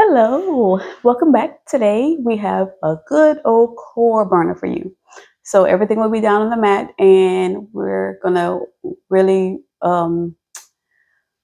Hello, welcome back. Today we have a good old core burner for you. So everything will be down on the mat, and we're gonna really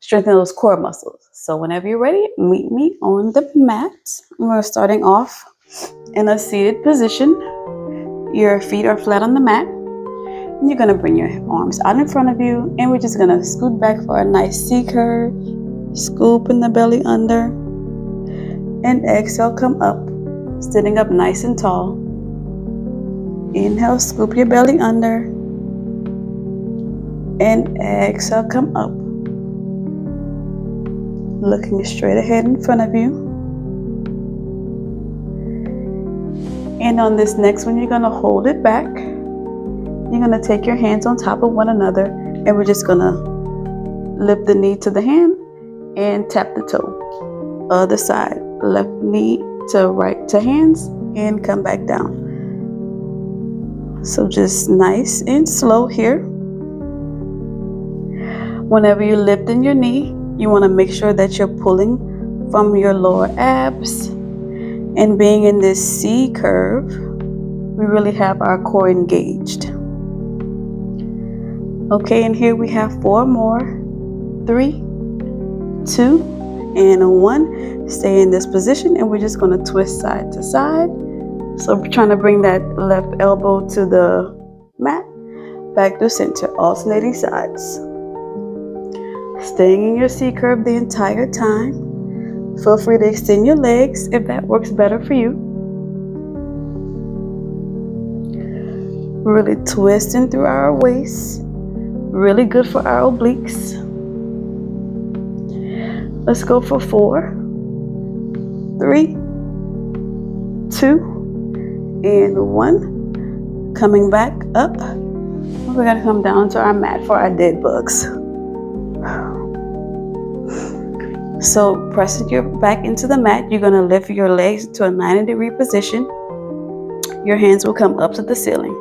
strengthen those core muscles. So whenever you're ready, meet me on the mat. We're starting off in a seated position. Your feet are flat on the mat. And you're gonna bring your arms out in front of you, and we're just gonna scoot back for a nice C curve. Scoop in the belly under. And exhale, come up, sitting up nice and tall. Inhale, scoop your belly under. And exhale, come up. Looking straight ahead in front of you. And on this next one, you're gonna hold it back. You're gonna take your hands on top of one another, and we're just gonna lift the knee to the hand and tap the toe. Other side, left knee to right to hands, and come back down. So just nice and slow here. Whenever you're lifting your knee, you want to make sure that you're pulling from your lower abs. And being in this C curve, we really have our core engaged. Okay, and here we have 4 more. 3, 2, and 1. Stay in this position, and we're just going to twist side to side. So we're trying to bring that left elbow to the mat, back to center, alternating sides. Staying in your C curve the entire time. Feel free to extend your legs if that works better for you. Really twisting through our waist. Really good for our obliques. Let's go for 4, 3, 2, and 1. Coming back up. We're going to come down to our mat for our dead bugs. So pressing your back into the mat, you're going to lift your legs to a 90-degree position. Your hands will come up to the ceiling.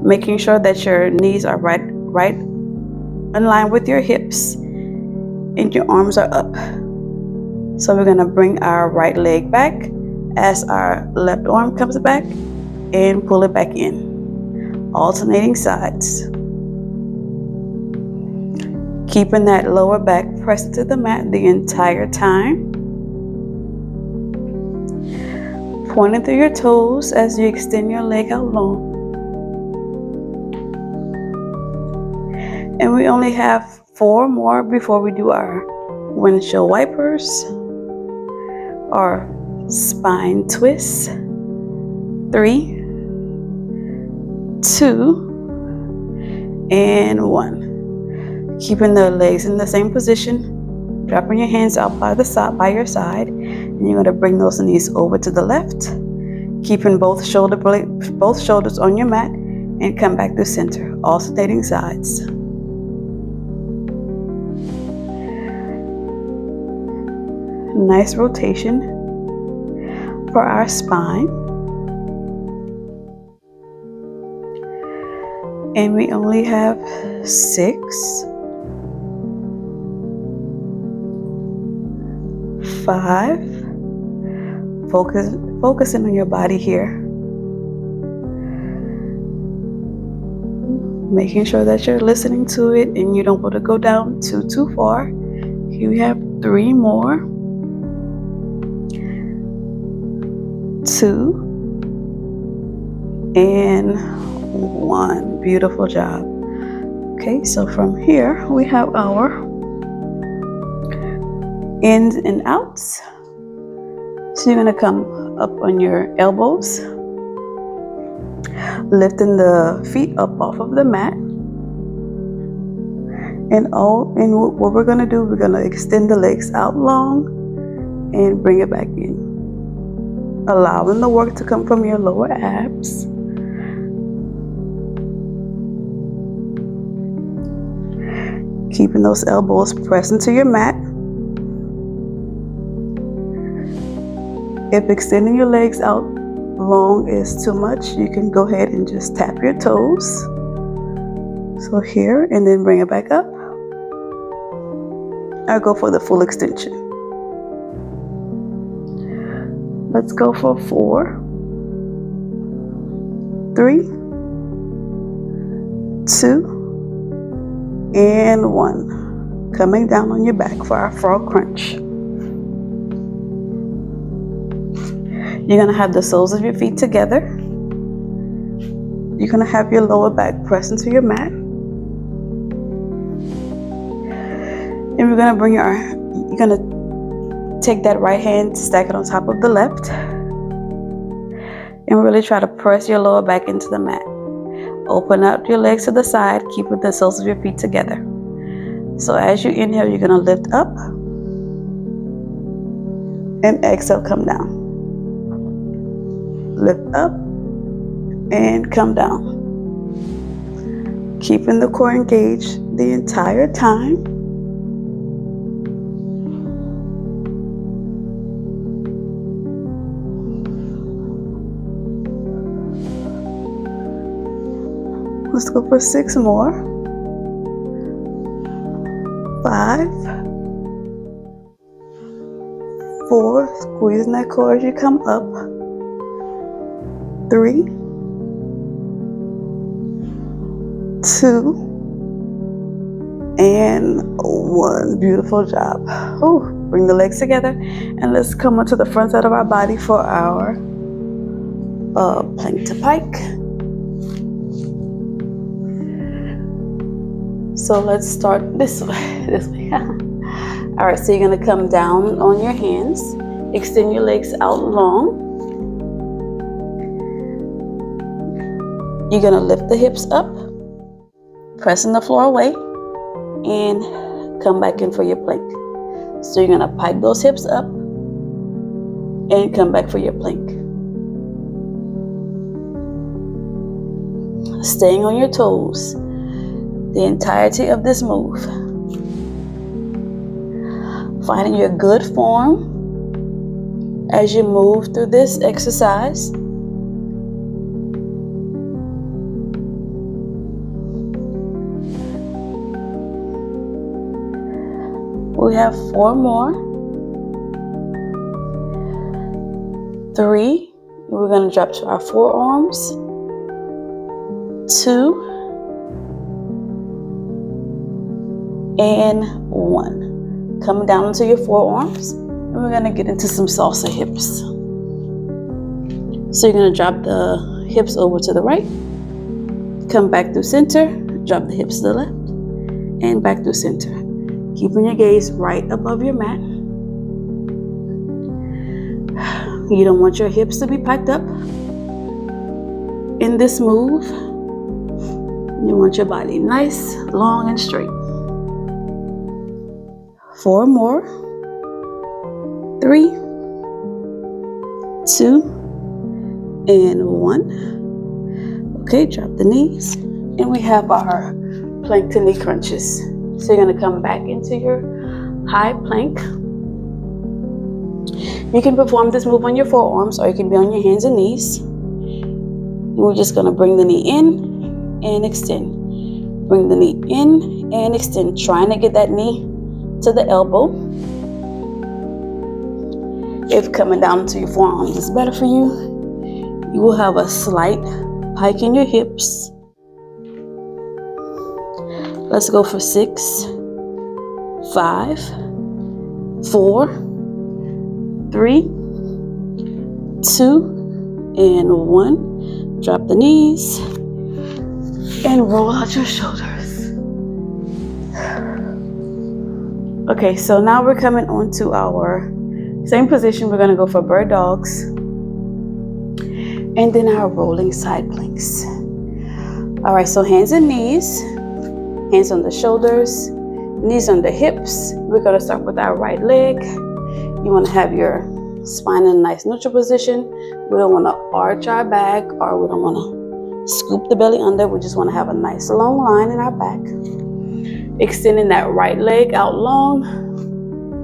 Making sure that your knees are right in line with your hips and your arms are up. So we're going to bring our right leg back as our left arm comes back and pull it back in. Alternating sides. Keeping that lower back pressed to the mat the entire time. Pointing through your toes as you extend your leg out long. And we only have 4 more before we do our windshield wipers, our spine twists. 3, 2, and 1. Keeping the legs in the same position, dropping your hands out by your side, and you're going to bring those knees over to the left, keeping both shoulders on your mat, and come back to center, alternating sides. Nice rotation for our spine. And we only have 6, 5. Focusing on your body here. Making sure that you're listening to it and you don't want to go down too far. Here we have 3 more. 2, and 1. Beautiful job. Okay, so from here we have our ins and outs. So you're going to come up on your elbows, lifting the feet up off of the mat. And what we're going to do, we're going to extend the legs out long and bring it back in. Allowing the work to come from your lower abs. Keeping those elbows pressed into your mat. If extending your legs out long is too much, you can go ahead and just tap your toes. So here, and then bring it back up. I'll go for the full extension. Let's go for 4, 3, 2, and 1. Coming down on your back for our frog crunch. You're going to have the soles of your feet together. You're going to have your lower back press into your mat. And we're going to you're going to take that right hand, stack it on top of the left, and really try to press your lower back into the mat. Open up your legs to the side, keeping the soles of your feet together. So as you inhale, you're going to lift up, and exhale, come down. Lift up and come down. Keeping the core engaged the entire time. Let's go for 6 more. 5, 4, squeezing that core as you come up. 3, 2, and 1. Beautiful job. Ooh, bring the legs together and let's come onto the front side of our body for our plank to pike. So let's start this way. All right, so you're gonna come down on your hands, extend your legs out long. You're gonna lift the hips up, pressing the floor away, and come back in for your plank. So you're gonna pike those hips up and come back for your plank. Staying on your toes the entirety of this move. Finding your good form as you move through this exercise. We have 4 more. 3. We're going to drop to our forearms. 2. And 1. Coming down into your forearms, and we're going to get into some salsa hips. So you're going to drop the hips over to the right, come back through center, drop the hips to the left, and back through center. Keeping your gaze right above your mat. You don't want your hips to be piked up in this move. You want your body nice, long, and straight. 4 more. 3, 2, and 1. Okay, drop the knees. And we have our plank to knee crunches. So you're going to come back into your high plank. You can perform this move on your forearms, or you can be on your hands and knees. And we're just going to bring the knee in and extend. Bring the knee in and extend, trying to get that knee to the elbow. If coming down to your forearms is better for you, you will have a slight pike in your hips. Let's go for 6, 5, 4, 3, 2, and 1. Drop the knees and roll out your shoulders. Okay, so now we're coming on to our same position. We're going to go for bird dogs and then our rolling side planks. All right, so hands and knees, hands on the shoulders, knees on the hips. We're going to start with our right leg. You want to have your spine in a nice neutral position. We don't want to arch our back, or we don't want to scoop the belly under. We just want to have a nice long line in our back. Extending that right leg out long.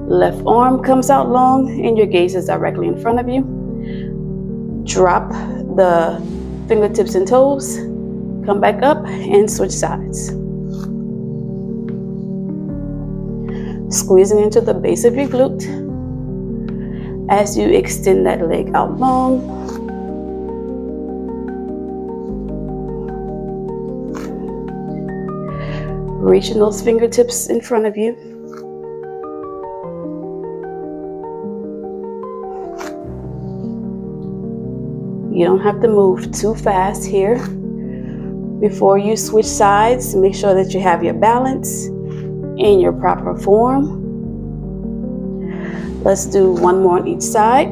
Left arm comes out long, and your gaze is directly in front of you. Drop the fingertips and toes. Come back up and switch sides. Squeezing into the base of your glute. As you extend that leg out long, reaching those fingertips in front of you. You don't have to move too fast here. Before you switch sides, make sure that you have your balance in your proper form. Let's do one more on each side.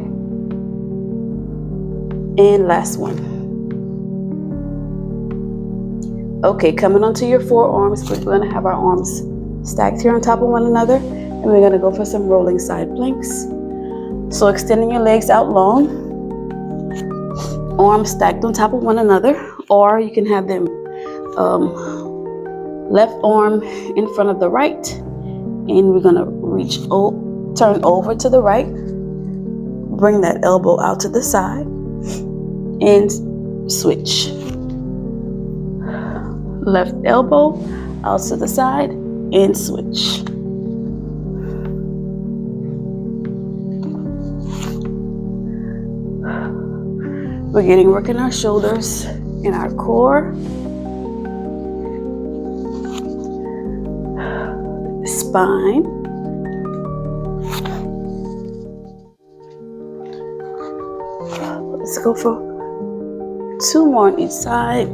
And last one. Okay, coming onto your forearms, we're going to have our arms stacked here on top of one another, and we're going to go for some rolling side planks. So extending your legs out long, arms stacked on top of one another, or you can have them left arm in front of the right, and we're going to turn over to the right, bring that elbow out to the side, and switch. Left elbow out to the side and switch. We're working our shoulders and our core, spine, let's go for 2 more on each side.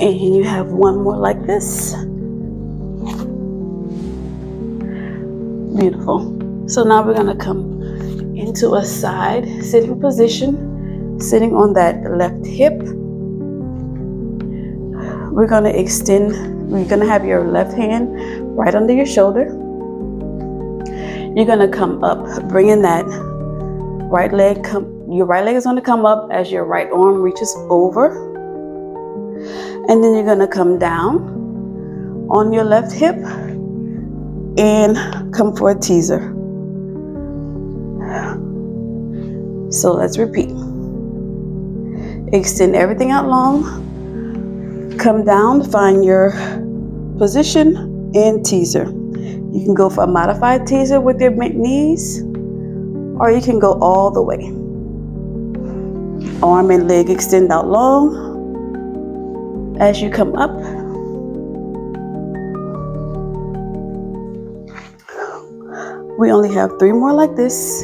And you have one more like this. Beautiful. So now we're going to come into a side sitting position, sitting on that left hip. We're going to extend, we're going to have your left hand right under your shoulder. You're going to come up, bringing that right leg, your right leg is going to come up as your right arm reaches over. And then you're going to come down on your left hip and come for a teaser. So let's repeat. Extend everything out long. Come down, find your position, and teaser. You can go for a modified teaser with your bent knees, or you can go all the way. Arm and leg extend out long. As you come up, we only have 3 more like this.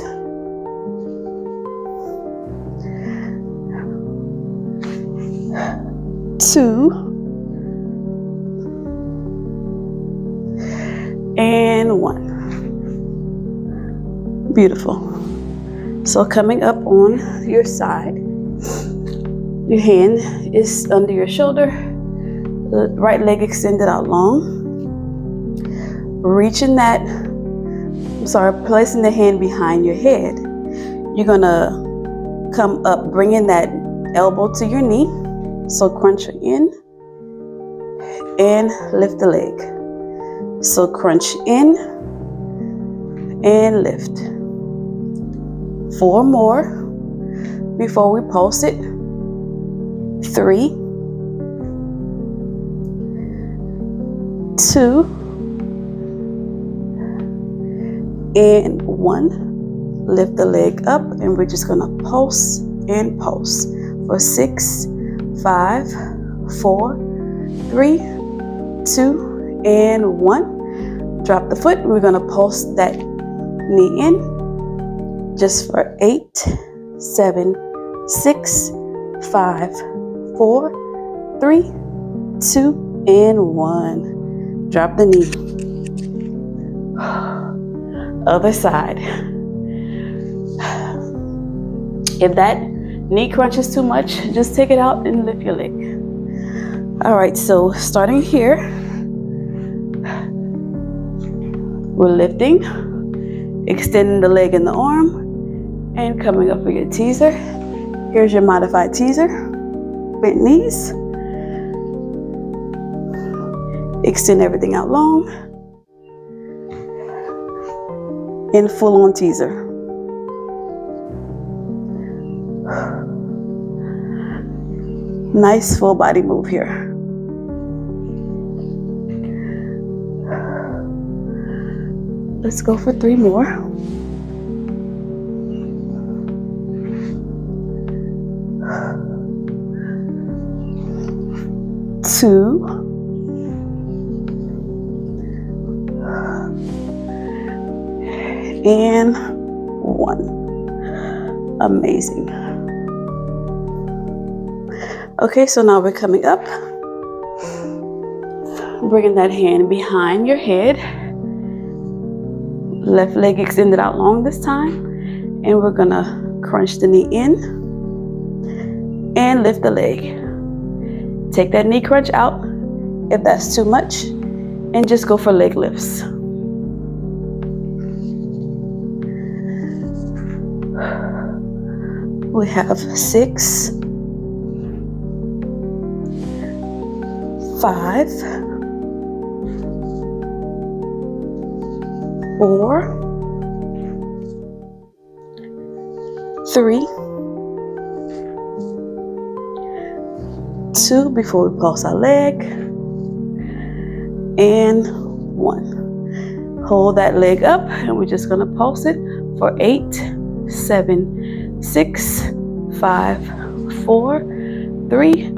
Two, and 1. Beautiful. So coming up on your side, your hand is under your shoulder, the right leg extended out long. Placing the hand behind your head. You're gonna come up, bringing that elbow to your knee. So crunch in and lift the leg. So crunch in and lift. 4 more before we pulse it. 3, 2, and 1. Lift the leg up, and we're just gonna pulse and pulse for 6, 5, 4, 3, 2, and 1. Drop the foot, and we're gonna pulse that knee in just for 8, 7, 6, 5, 4, 3, 2, and 1. Drop the knee. Other side. If that knee crunch is too much, just take it out and lift your leg. All right, so starting here, we're lifting, extending the leg and the arm, and coming up for your teaser. Here's your modified teaser. Bent knees. Extend everything out long. And full on teaser. Nice full body move here. Let's go for 3 more. 2, and 1. Amazing. Okay, so now we're coming up, bringing that hand behind your head, left leg extended out long this time, and we're gonna crunch the knee in and lift the leg. Take that knee crunch out if that's too much, and just go for leg lifts. We have 6, 5, 4, 3, 2 before we pulse our leg, and 1. Hold that leg up, and we're just gonna pulse it for 8, 7, 6, 5, 4, 3,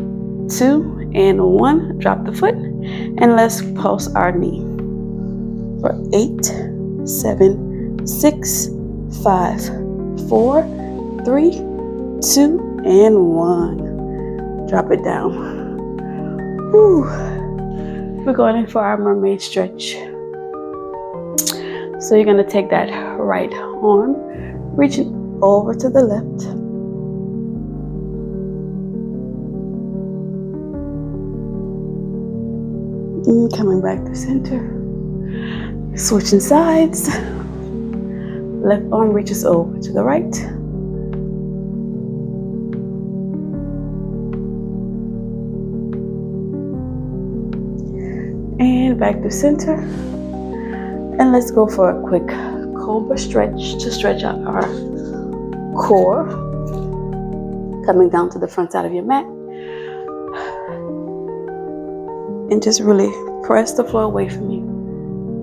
2, and 1. Drop the foot, and let's pulse our knee for 8, 7, 6, 5, 4, 3, 2, and 1. Drop it down. Whew. We're going in for our mermaid stretch. So you're gonna take that right arm, reaching over to the left. And coming back to center. Switching sides. Left arm reaches over to the right. And back to center. And let's go for a quick cobra stretch to stretch out our core. Coming down to the front side of your mat. And just really press the floor away from you.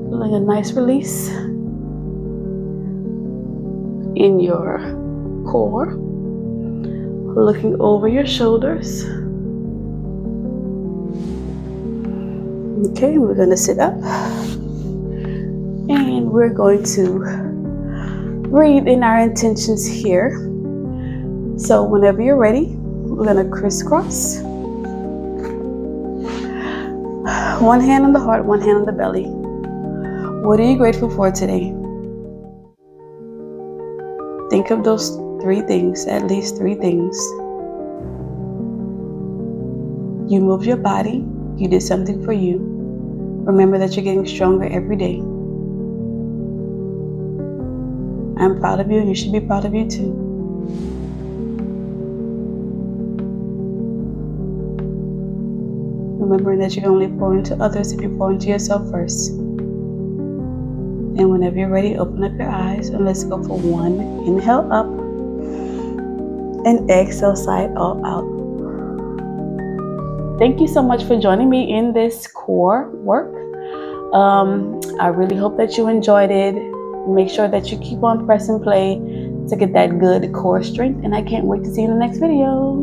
Feeling a nice release in your core. Looking over your shoulders. Okay, we're going to sit up. And we're going to breathe in our intentions here. So whenever you're ready, we're going to crisscross. One hand on the heart, one hand on the belly. What are you grateful for today? Think of those 3 things, at least 3 things. You moved your body. You did something for you. Remember that you're getting stronger every day. I'm proud of you, and you should be proud of you too. Remembering that you can only pour into others if you pour into yourself first. And whenever you're ready, open up your eyes and let's go for 1. Inhale up and exhale side all out. Thank you so much for joining me in this core work. I really hope that you enjoyed it. Make sure that you keep on pressing play to get that good core strength. And I can't wait to see you in the next video.